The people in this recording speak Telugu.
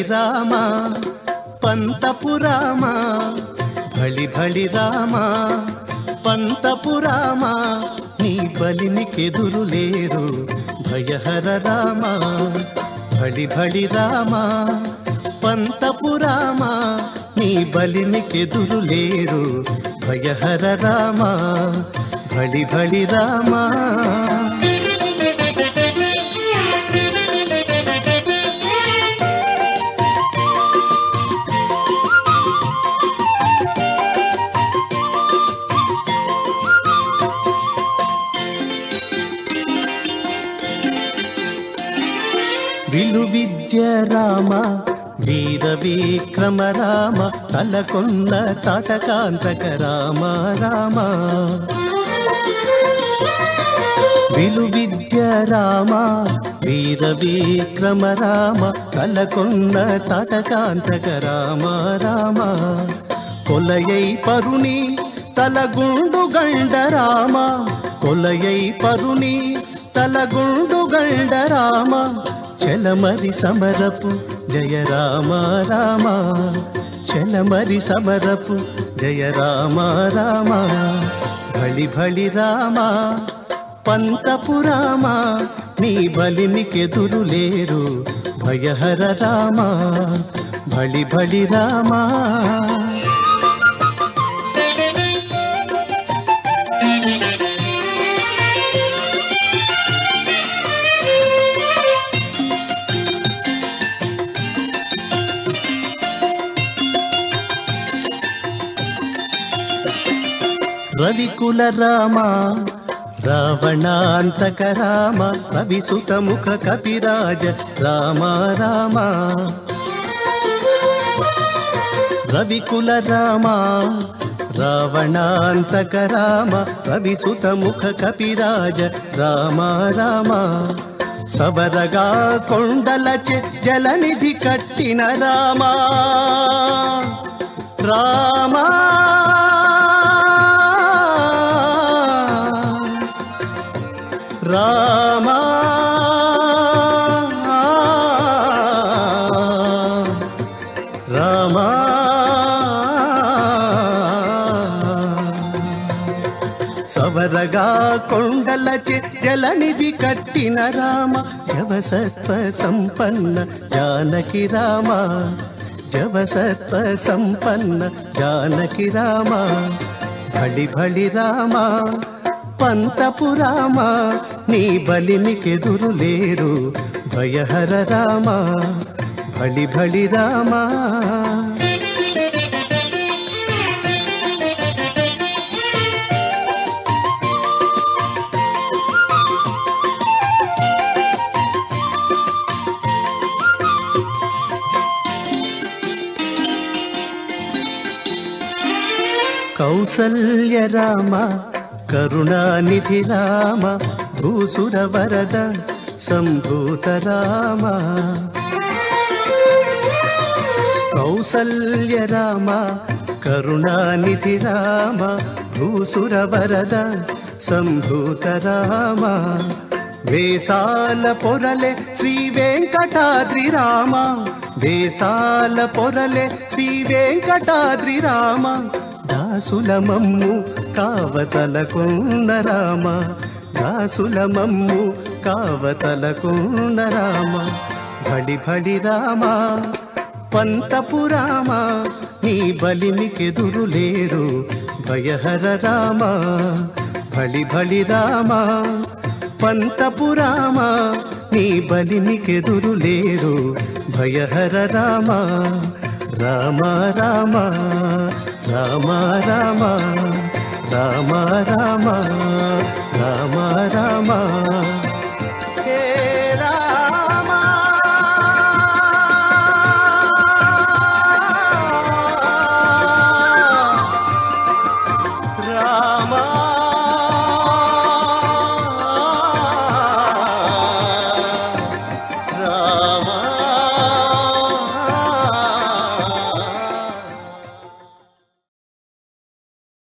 రామ పంతపు రామ భళి భళి రామ పంతపు రామ నీ బలినికెదురు లేరు భయహర రామ భళి భళి రామ పంతపు రామ నీ బలినికెదురు లేరు భయహర రామ భళి భళి రామ విలు విద్య రామ వీర విక్రమ రామ తలకొన్న తాటకాంతక రామ రామ విలు విద్య రామ వీర విక్రమ రామ తలకొన్న తాటకాంతక రామ రామ కొలయై పరుని తలగుండు గండ రామ కొలయై పరుని తలగుండు గండ రామ చలమరి సమరపు జయ రామ రామ చలమరి సమరపు జయ రామ రామ భళి భళి రామ పంతపు రామ నీ బలినికెదురు లేరు భయహర రామ భళి భళి రామ రవికుల రామ రావణాంతక రామ కవిసుత ముఖ కపిరాజ రామ రామ రవికుల రామ రావణాంతక రామ కవిసుత ముఖ కపిరాజ రామ రామ సవరగా కొండలచె జలనిధి కట్టిన రామ రామ రామ రామ సవరగా కొండలచె జలనిధి కట్టిన రామ జవసత్వ సంపన్న జానకి రామ జవసత్వ సంపన్న జానకి రామ భళి భళి రామ పంతపు రామ నీ బలినికెదురు లేరు భయహర రామ భళి భళి రామ కౌసల్య రామ కరుణానిధి రామ భూసుర వరద సంభూత రామ కౌసల్య రామ కరుణానిధి రామ భూసుర వరద సంభూత రామ వేసాల పొరలే శ్రీ వెంకటాద్రి రామ వేసాల పొరలే శ్రీ వెంకటాద్రి రామ దాసుల మమ్ము కావతలకున్న రామ దాసుల మమ్ము కావతలకున్న రామ భళి భళి రామ పంతపు రామ నీ బలినికెదురు లేరు భయహర రామ భళి భళి రామ పంతపు రామ నీ బలినికెదురు లేరు భయహర రామ రామ రామ రామ రామ రామ రామ